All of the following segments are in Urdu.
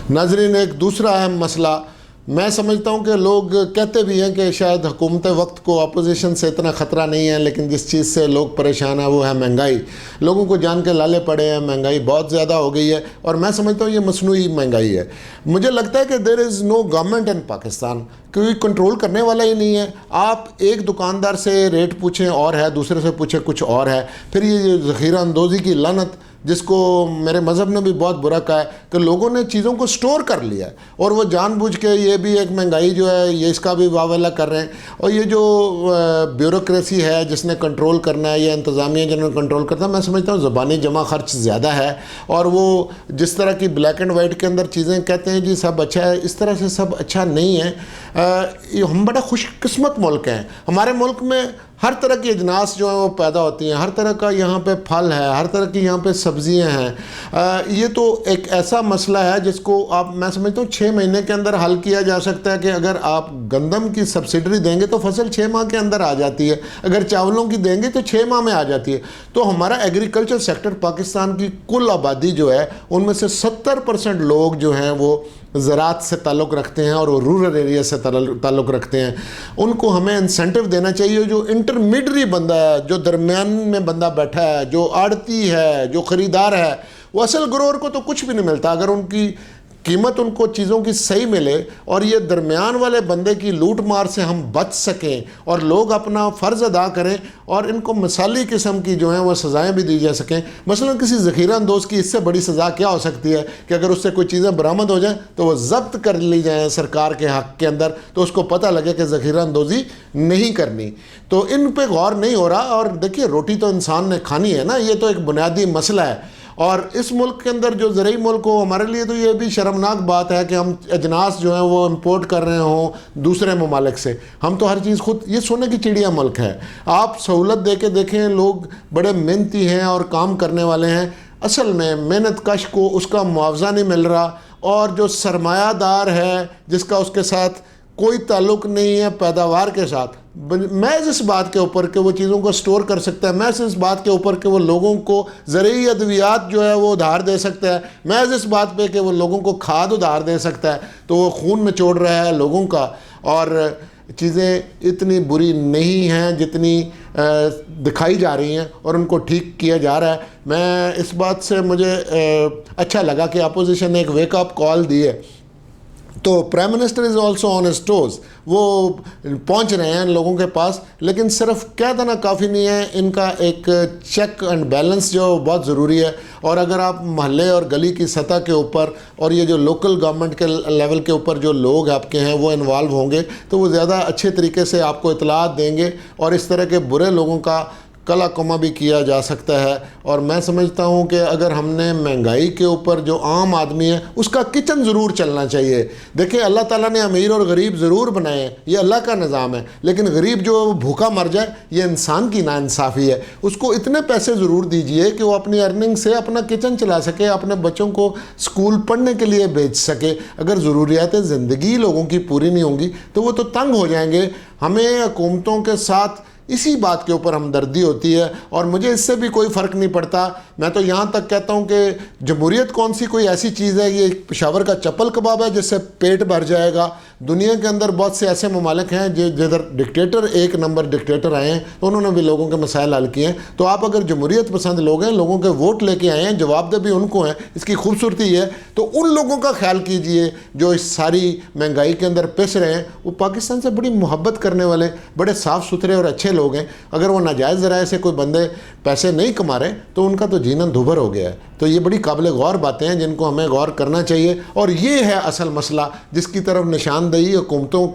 ناظرین، ایک دوسرا اہم مسئلہ میں سمجھتا ہوں کہ لوگ کہتے بھی ہیں کہ شاید حکومت وقت کو اپوزیشن سے اتنا خطرہ نہیں ہے، لیکن جس چیز سے لوگ پریشان ہیں وہ ہے مہنگائی۔ لوگوں کو جان کے لالے پڑے ہیں، مہنگائی بہت زیادہ ہو گئی ہے، اور میں سمجھتا ہوں یہ مصنوعی مہنگائی ہے۔ مجھے لگتا ہے کہ دیر از نو گورنمنٹ ان پاکستان، کوئی کنٹرول کرنے والا ہی نہیں ہے۔ آپ ایک دکاندار سے ریٹ پوچھیں اور ہے، دوسرے سے پوچھیں کچھ اور ہے۔ پھر یہ ذخیرہ اندوزی کی لعنت، جس کو میرے مذہب نے بھی بہت برا کہا ہے کہ لوگوں نے چیزوں کو سٹور کر لیا ہے، اور وہ جان بوجھ کے یہ بھی ایک مہنگائی جو ہے یہ اس کا بھی واویلا کر رہے ہیں۔ اور یہ جو بیوروکریسی ہے جس نے کنٹرول کرنا ہے، یا انتظامیہ جنہوں نے کنٹرول کرنا ہے، میں سمجھتا ہوں زبانی جمع خرچ زیادہ ہے، اور وہ جس طرح کی بلیک اینڈ وائٹ کے اندر چیزیں کہتے ہیں جی سب اچھا ہے، اس طرح سے سب اچھا نہیں ہے۔ ہم بڑا خوش قسمت ملک ہیں، ہمارے ملک میں ہر طرح کی اجناس جو ہیں وہ پیدا ہوتی ہیں، ہر طرح کا یہاں پہ پھل ہے، ہر طرح کی یہاں پہ سبزیاں ہیں۔ یہ تو ایک ایسا مسئلہ ہے جس کو آپ، میں سمجھتا ہوں 6 مہینے کے اندر حل کیا جا سکتا ہے کہ اگر آپ گندم کی سبسڈری دیں گے تو فصل 6 ماہ کے اندر آ جاتی ہے، اگر چاولوں کی دیں گے تو 6 ماہ میں آ جاتی ہے۔ تو ہمارا ایگریکلچر سیکٹر، پاکستان کی کل آبادی جو ہے ان میں سے 70% لوگ جو ہیں وہ زراعت سے تعلق رکھتے ہیں، اور وہ رورل ایریا سے تعلق رکھتے ہیں۔ ان کو ہمیں انسینٹیو دینا چاہیے۔ جو انٹرمیڈری بندہ ہے، جو درمیان میں بندہ بیٹھا ہے، جو آڑتی ہے، جو خریدار ہے، وہ اصل گروور کو تو کچھ بھی نہیں ملتا اگر ان کی قیمت ان کو چیزوں کی صحیح ملے، اور یہ درمیان والے بندے کی لوٹ مار سے ہم بچ سکیں اور لوگ اپنا فرض ادا کریں، اور ان کو مثالی قسم کی جو ہیں وہ سزائیں بھی دی جا سکیں۔ مثلا کسی ذخیرہ اندوز کی اس سے بڑی سزا کیا ہو سکتی ہے کہ اگر اس سے کوئی چیزیں برآمد ہو جائیں تو وہ ضبط کر لی جائیں سرکار کے حق کے اندر، تو اس کو پتہ لگے کہ ذخیرہ اندوزی نہیں کرنی۔ تو ان پہ غور نہیں ہو رہا، اور دیکھیے روٹی تو انسان نے کھانی ہے نا، یہ تو ایک بنیادی مسئلہ ہے۔ اور اس ملک کے اندر جو زرعی ملک ہو، ہمارے لیے تو یہ بھی شرمناک بات ہے کہ ہم اجناس جو ہیں وہ امپورٹ کر رہے ہوں دوسرے ممالک سے۔ ہم تو ہر چیز خود، یہ سونے کی چڑیا ملک ہے۔ آپ سہولت دے کے دیکھیں، لوگ بڑے محنتی ہیں اور کام کرنے والے ہیں، اصل میں محنت کش کو اس کا معاوضہ نہیں مل رہا، اور جو سرمایہ دار ہے جس کا اس کے ساتھ کوئی تعلق نہیں ہے پیداوار کے ساتھ، محض اس بات کے اوپر کہ وہ چیزوں کو سٹور کر سکتا ہے، محض اس بات کے اوپر کہ وہ لوگوں کو زرعی ادویات جو ہے وہ ادھار دے سکتا ہے، محض اس بات پہ کہ وہ لوگوں کو کھاد ادھار دے سکتا ہے، تو وہ خون نچوڑ رہا ہے لوگوں کا۔ اور چیزیں اتنی بری نہیں ہیں جتنی دکھائی جا رہی ہیں، اور ان کو ٹھیک کیا جا رہا ہے۔ میں اس بات سے مجھے اچھا لگا کہ اپوزیشن نے ایک ویک اپ کال دی ہے۔ تو prime minister is also on his toes, وہ پہنچ رہے ہیں لوگوں کے پاس، لیکن صرف کہہ دینا کافی نہیں ہے، ان کا ایک چیک اینڈ بیلنس جو بہت ضروری ہے۔ اور اگر آپ محلے اور گلی کی سطح کے اوپر، اور یہ جو لوکل گورنمنٹ کے لیول کے اوپر جو لوگ آپ کے ہیں وہ انوالو ہوں گے، تو وہ زیادہ اچھے طریقے سے آپ کو اطلاعات دیں گے، اور اس طرح کے برے لوگوں کا کلا کما بھی کیا جا سکتا ہے۔ اور میں سمجھتا ہوں کہ اگر ہم نے مہنگائی کے اوپر، جو عام آدمی ہے اس کا کچن ضرور چلنا چاہیے۔ دیکھیں اللہ تعالیٰ نے امیر اور غریب ضرور بنائے ہیں، یہ اللہ کا نظام ہے، لیکن غریب جو بھوکا مر جائے یہ انسان کی ناانصافی ہے۔ اس کو اتنے پیسے ضرور دیجئے کہ وہ اپنی ارننگ سے اپنا کچن چلا سکے، اپنے بچوں کو اسکول پڑھنے کے لیے بھیج سکے۔ اگر ضروریات زندگی لوگوں کی پوری نہیں ہوں گی تو وہ تو تنگ ہو جائیں گے۔ ہمیں حکومتوں کے ساتھ اسی بات کے اوپر ہمدردی ہوتی ہے، اور مجھے اس سے بھی کوئی فرق نہیں پڑتا۔ میں تو یہاں تک کہتا ہوں کہ جمہوریت کون سی کوئی ایسی چیز ہے، یہ پشاور کا چپل کباب ہے جس سے پیٹ بھر جائے گا۔ دنیا کے اندر بہت سے ایسے ممالک ہیں جدھر ڈکٹیٹر، ایک نمبر ڈکٹیٹر آئے ہیں، تو انہوں نے بھی لوگوں کے مسائل حل کیے ہیں۔ تو آپ اگر جمہوریت پسند لوگ ہیں، لوگوں کے ووٹ لے کے آئے ہیں، جواب دہ بھی ان کو ہیں، اس کی خوبصورتی یہ ہے۔ تو ان لوگوں کا خیال کیجئے جو اس ساری مہنگائی کے اندر پس رہے ہیں، وہ پاکستان سے بڑی محبت کرنے والے، بڑے صاف ستھرے اور اچھے لوگ ہیں۔ اگر وہ ناجائز ذرائع سے کوئی بندے پیسے نہیں کما رہے تو ان کا تو جینا دھبر ہو گیا ہے۔ تو یہ بڑی قابل غور باتیں ہیں جن کو ہمیں غور کرنا چاہیے، اور یہ ہے اصل مسئلہ جس کی طرف نشاندہی حکومتوں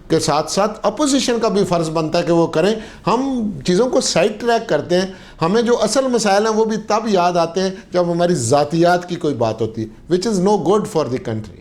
کے ساتھ ساتھ اپوزیشن کا بھی فرض بنتا ہے کہ وہ کریں۔ ہم چیزوں کو سائڈ ٹریک کرتے ہیں، ہمیں جو اصل مسائل ہیں وہ بھی تب یاد آتے ہیں جب ہماری ذاتیات کی کوئی بات ہوتی ہے، which is no good for the country۔